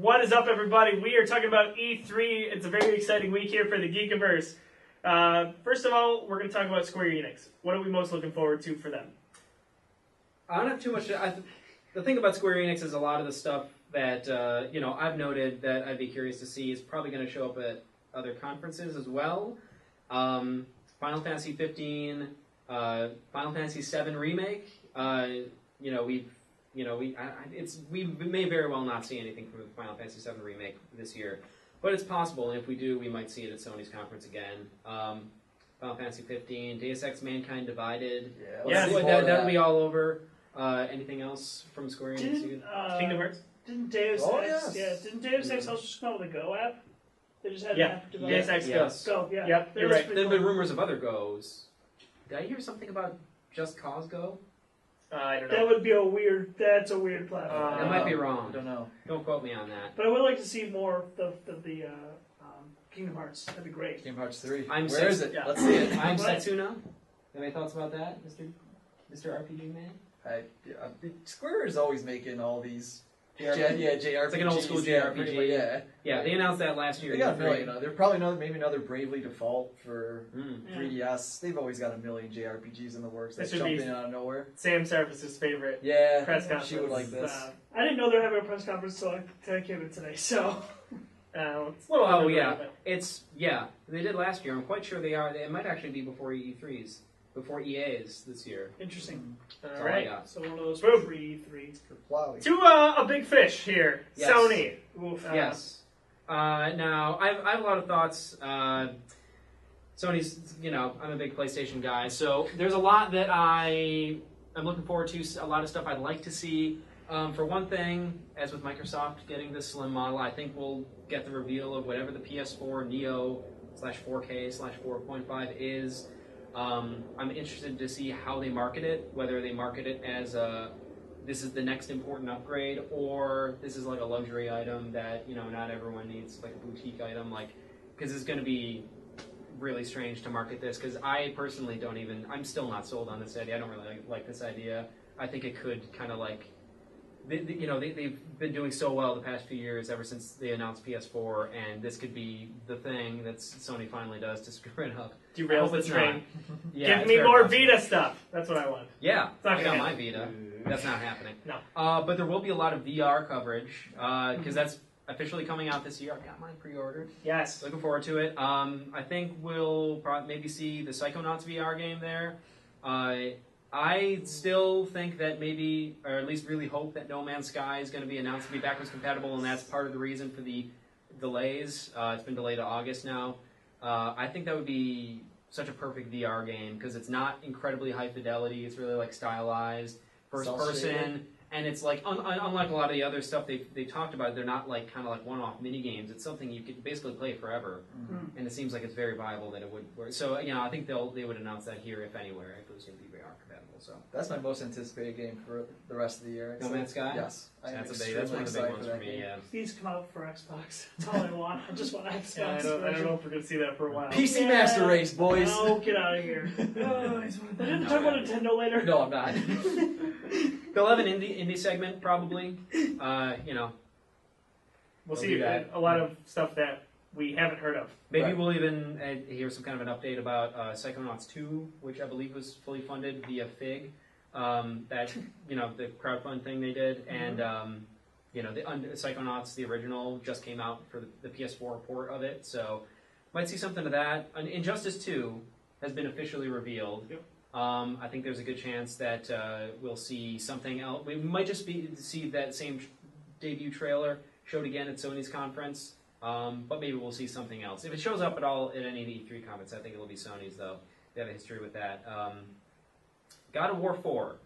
What is up, everybody? We are talking about E3. It's a very exciting week here for the Geekiverse. First of all, we're going to talk about Square-Enix. What are we most looking forward to for them? I don't have too much. The thing about Square-Enix is a lot of the stuff that I've noted that I'd be curious to see is probably going to show up at other conferences as well. Final Fantasy 15, Final Fantasy 7 remake. We may very well not see anything from the Final Fantasy 7 remake this year, but it's possible. And if we do, we might see it at Sony's conference again. Final Fantasy 15, Deus Ex: Mankind Divided. That'll be all over. Anything else from Square Enix? Kingdom Hearts. Didn't Deus Ex? Yeah. Didn't Deus Ex also just come out with a Go app? They just had an app developed. Deus Ex Go. Yeah. Yep, you're right. There have been rumors of other Go's. Did I hear something about Just Cause Go? I don't know. That would be a weird. That's a weird platform. I might be wrong. I don't know. Don't quote me on that. But I would like to see more of the Kingdom Hearts. That'd be great. Kingdom Hearts 3. Where is it? Yeah. Let's see it. I'm Setsuna. Any thoughts about that, Mr. RPG Man? Square is always making all these. JRPGs. JRPGs. It's like an old school JRPG. Yeah. Yeah, they announced that last year. They got a million. They're probably maybe another Bravely Default for Yeah. 3DS. They've always got a million JRPGs in the works. They This would jump be in out of nowhere. Sam Service's favorite. Yeah, Press conference. she would like this. I didn't know they were having a press conference until I came in today. So. It's a little Oh early, yeah, but- they did last year. I'm quite sure they are. It might actually be before E3's, before EA's this year. Interesting. That's All all I right. got. So one of those Boom. pre-3. For plowing. To a big fish here. Yes. Sony. Oof. Yes. Now I have a lot of thoughts. Sony's, I'm a big PlayStation guy, so there's a lot that I'm looking forward to. A lot of stuff I'd like to see. For one thing, as with Microsoft getting the slim model, I think we'll get the reveal of whatever the PS4 Neo /4K/4.5 is. I'm interested to see how they market it, whether they market it as this is the next important upgrade, or this is like a luxury item that not everyone needs, like a boutique item, because it's going to be really strange to market this. Because I personally I'm still not sold on this idea. I don't really like this idea. I think it could kind of they've been doing so well the past few years, ever since they announced PS4, and this could be the thing that Sony finally does to screw it up. Derails the train. Yeah, Give me very more possible. Vita stuff. That's what I want. Yeah, not I got gonna my Vita. That's not happening. No. But there will be a lot of VR coverage, because that's officially coming out this year. I've got mine pre-ordered. Yes. Looking forward to it. I think we'll maybe see the Psychonauts VR game there. I still think that maybe, or at least really hope that No Man's Sky is going to be announced to be backwards compatible, and that's part of the reason for the delays. It's been delayed to August now. I think that would be such a perfect VR game, because it's not incredibly high fidelity. It's really stylized, first person, and it's unlike a lot of the other stuff they talked about. They're not kind of one-off mini games. It's something you could basically play forever, and it seems like it's very viable that it would work. So I think they would announce that here, if anywhere, if it was going to be VR compatible. So that's my most anticipated game for the rest of the year. No Man's Sky? Yes. That's one of the big ones for me, yeah. These come out for Xbox. That's all I want. I just want Xbox. Yeah, I don't know if we're going to see that for a while. PC Master Race, boys! No, get out of here. I didn't talk about Nintendo later. No, I'm not. They'll have an indie segment, probably. We'll see do that. a lot of stuff that we haven't heard of. Maybe Right. we'll even hear some kind of an update about Psychonauts 2, which I believe was fully funded via FIG. That the crowdfund thing they did, and the Psychonauts, the original, just came out for the PS4 port of it. So might see something of that. And Injustice 2 has been officially revealed. Yep. I think there's a good chance that we'll see something else. We might just see that same debut trailer showed again at Sony's conference. But maybe we'll see something else. If it shows up at all at any of the E3 conference, I think it'll be Sony's, though. They have a history with that. God of War 4.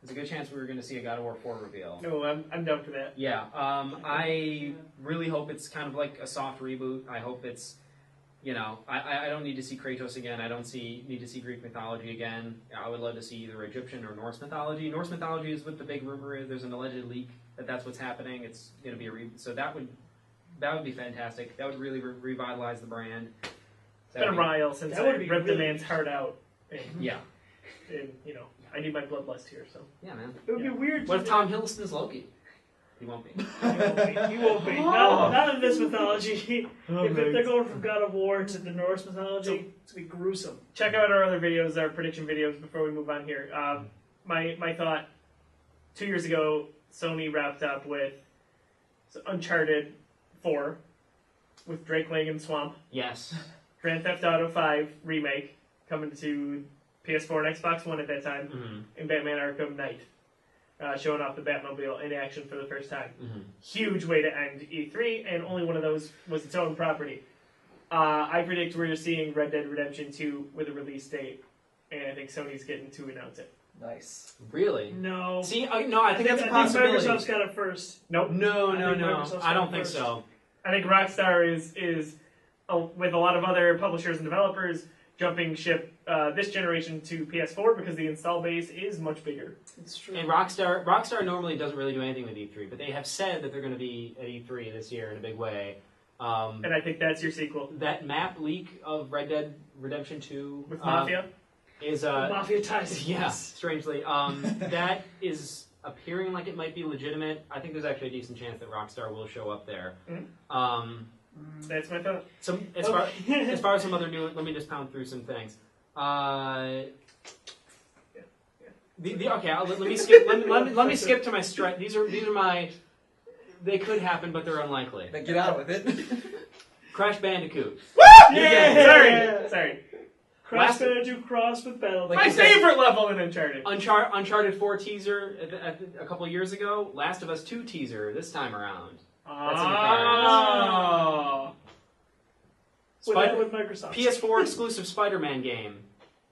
There's a good chance we were going to see a God of War 4 reveal. No, I'm down for that. Yeah. I really hope it's kind of like a soft reboot. I hope it's, I don't need to see Kratos again. I don't need to see Greek mythology again. I would love to see either Egyptian or Norse mythology. Norse mythology is what the big rumor is. There's an alleged leak that that's what's happening. It's going to be a reboot. So that would be fantastic. That would really revitalize the brand. It's been a while since That I would be ripped the really man's heart out. And, Yeah. and, I need my bloodlust here, so. Yeah, man. It would be weird. What if Tom Hiddleston's Loki? He won't be. He won't be. Not in this mythology. If they're going from God of War to the Norse mythology, it's going to be gruesome. Check out our other videos, our prediction videos, before we move on here. My thought, 2 years ago, Sony wrapped up with Uncharted 4, with Drake Lang and Swamp. Yes. Grand Theft Auto 5 remake, coming to PS4 and Xbox One at that time, Mm-hmm. and Batman Arkham Knight, showing off the Batmobile in action for the first time. Mm-hmm. Huge way to end E3, and only one of those was its own property. I predict we're seeing Red Dead Redemption 2 with a release date, and I think Sony's getting to announce it. Nice. Really? No. See, no, I think that's a I think possibility. Microsoft's got it first. Nope. No. Microsoft's I don't got think first. so. I think Rockstar is with a lot of other publishers and developers jumping ship this generation to PS4 because the install base is much bigger. It's true. And Rockstar normally doesn't really do anything with E3, but they have said that they're going to be at E3 this year in a big way. And I think that's your sequel. That map leak of Red Dead Redemption 2 With Mafia? is Mafia ties. yeah, strangely, that is appearing like it might be legitimate. I think there's actually a decent chance that Rockstar will show up there. Mm-hmm. That's my thought. As far as some other new, let me just pound through some things. Okay, let me skip. Let me skip to my strike. These are my. They could happen, but they're unlikely. Then get out with it. Crash Bandicoot. Yeah! Sorry. Crash Bandicoot cross with Battle. My favorite level in Uncharted. Uncharted 4 teaser a couple of years ago. Last of Us 2 teaser this time around. That's in the cards. With Microsoft. PS4 exclusive Spider-Man game.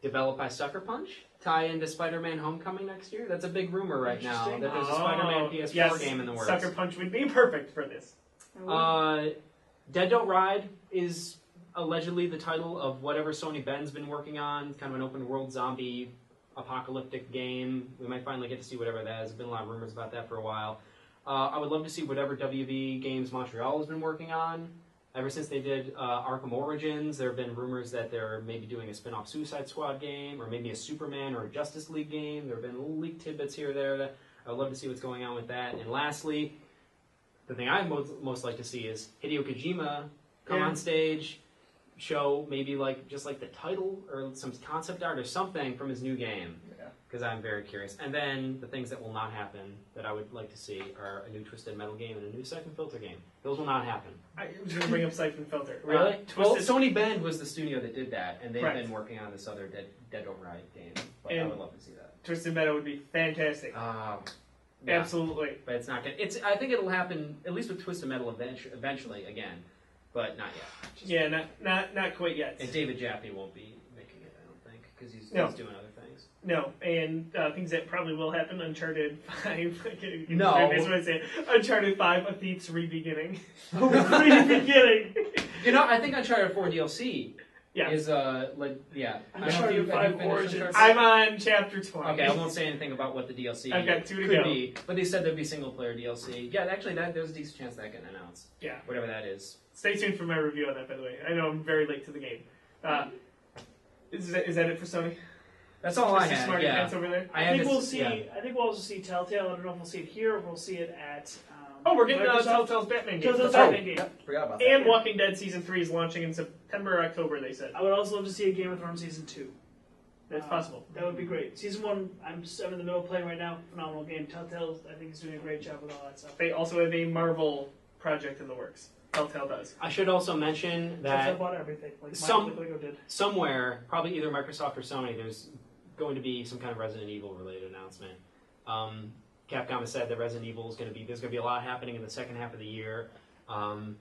Developed by Sucker Punch. Tie into Spider-Man Homecoming next year. That's a big rumor right now. That there's a Spider-Man PS4 game in the works. Sucker Punch would be perfect for this. Dead Don't Ride is allegedly the title of whatever Sony Ben's been working on. Kind of an open world zombie apocalyptic game. We might finally get to see whatever that is. There's been a lot of rumors about that for a while. I would love to see whatever WB Games Montreal has been working on. Ever since they did Arkham Origins, there have been rumors that they're maybe doing a spin-off Suicide Squad game, or maybe a Superman or a Justice League game. There have been little leaked tidbits here or there. That I would love to see what's going on with that. And lastly, the thing I'd most like to see is Hideo Kojima come on stage, show maybe just the title or some concept art or something from his new game. Because I'm very curious. And then the things that will not happen that I would like to see are a new Twisted Metal game and a new Siphon Filter game. Those will not happen. I was going to bring up Siphon Filter. Really? Well, Sony Bend was the studio that did that, and they've Right. been working on this other Dead Don't Ride game. But I And would love to see that. Twisted Metal would be fantastic. Yeah. Absolutely. But it's not good. I think it'll happen, at least with Twisted Metal eventually again, but not yet. Not quite yet. And David Jaffe won't be making it, I don't think, because he's doing other things. No, and things that probably will happen, Uncharted 5. No. That's what I say. Uncharted 5, A Thief's Re-Beginning. Re-Beginning. I think Uncharted 4 DLC is, Uncharted 5 Origins. I'm on chapter 20. Okay, I won't say anything about what the DLC I've got 2 to could go. be, but they said there'd be single-player DLC. Yeah, actually, there's a decent chance that can announce. Yeah. Whatever that is. Stay tuned for my review on that, by the way. I know I'm very late to the game. Is that it for Sony? That's all I Mr. had. Smarty Yeah. Pants over there. I think we'll see. I think we'll also see Telltale. I don't know if we'll see it here or if we'll see it at. We're getting Microsoft. Telltale's Batman game. Telltale's Batman game. Forgot about that. And Walking Dead Season 3 is launching in September or October, they said. I would also love to see a Game of Thrones Season 2. That's possible. That would be great. Season 1, I'm in the middle of playing right now. Phenomenal game. Telltale, I think, is doing a great job with all that stuff. They also have a Marvel project in the works. Telltale does. I should also mention that Telltale bought everything. Like Lego did. Somewhere, probably either Microsoft or Sony, there's going to be some kind of Resident Evil related announcement. Capcom has said that Resident Evil is there's going to be a lot happening in the second half of the year.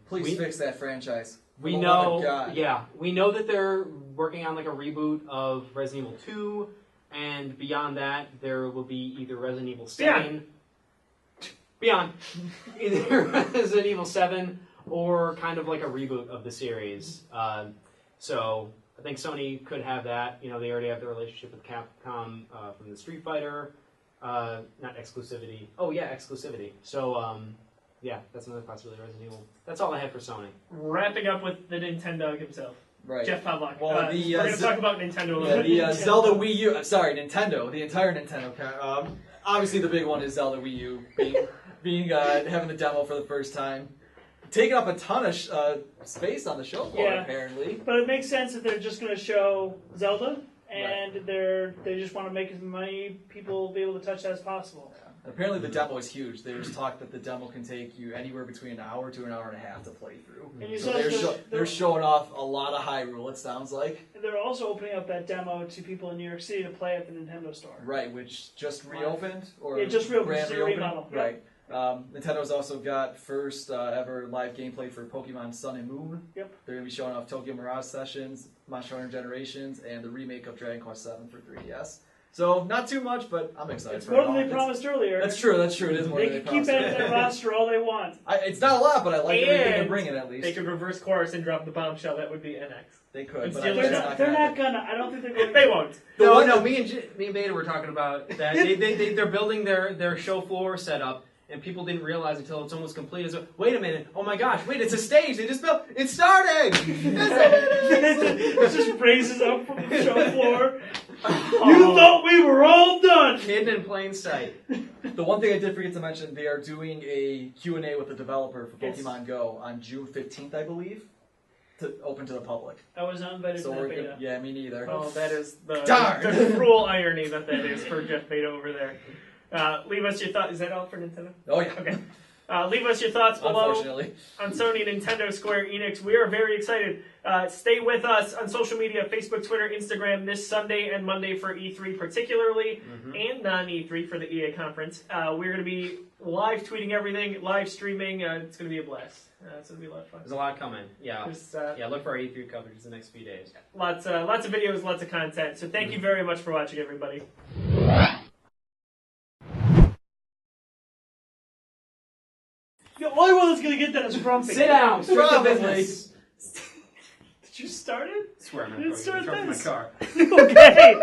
Please fix that franchise. We know that they're working on a reboot of Resident Evil 2, and beyond that, there will be either Resident Evil 7, Beyond, either Resident Evil 7 or kind of like a reboot of the series. So I think Sony could have that. They already have the relationship with Capcom from the Street Fighter. Not exclusivity. Oh yeah, exclusivity. So that's another possibility. Resident Evil. That's all I had for Sony. Wrapping up with the Nintendo himself. Right. Jeff Pawlak. Well, we're going to talk about Nintendo a little Yeah, bit. the Zelda Wii U. Sorry, Nintendo. The entire Nintendo. Obviously, the big one is Zelda Wii U being having the demo for the first time, taking up a ton of space on the show floor. Yeah. Apparently, But it makes sense that they're just going to show Zelda, and they just want to make as many people be able to touch that as possible. apparently the demo is huge. There's talk that the demo can take you anywhere between an hour to an hour and a half to play through. And you So saw they're showing off a lot of Hyrule. It sounds like. they're also opening up that demo to people in New York City to play at the Nintendo store. Right, which just reopened or It just reopened, grand just a reopening? remodel. Yep. Right. Nintendo's also got first ever live gameplay for Pokemon Sun and Moon. Yep. They're going to be showing off Tokyo Mirage Sessions, Monster Hunter Generations, and the remake of Dragon Quest VII for 3DS. So, not too much, but I'm excited It's for more it than all. they promised earlier. That's true, it is more They than can keep promised. it in their roster all they want. It's not a lot, but I like everything they're And bringing at least. They could reverse course and drop the bombshell. That would be NX. They could, It's but still- I They're guess not, it's they're not not gonna gonna. I don't think they're going. They won't. No, me and Beta were talking about that. They're building their show floor setup, and people didn't realize until it's almost complete. So, wait a minute! Oh my gosh! Wait, it's a stage. They just built. It's starting. It just raises up from the show floor. You thought we were all done. Hidden in plain sight. The one thing I did forget to mention, they are doing a Q&A with the developer for Yes. Pokemon Go on June 15th, I believe, to open to the public. I was not invited So to we're that gonna, beta. yeah, me neither. Oh, that is the Darn. cruel irony that is for Jeff Beta over there. Leave us your thoughts. Is that all for Nintendo? Oh yeah. Okay. Leave us your thoughts below Unfortunately. on Sony, Nintendo, Square-Enix. We are very excited. Stay with us on social media, Facebook, Twitter, Instagram, this Sunday and Monday for E3 particularly, and non-E3 for the EA conference. We're going to be live tweeting everything, live streaming. It's going to be a blast. It's going to be a lot of fun. There's a lot coming. Yeah. There's Yeah, look for our E3 coverage the next few days. lots of videos, lots of content. So thank you very much for watching, everybody. The only one that's gonna get that is Grumpy. Sit down. Straight to Probably. business. Did you start it? Swear, I'm Let's gonna start throw it in my this. car. Okay.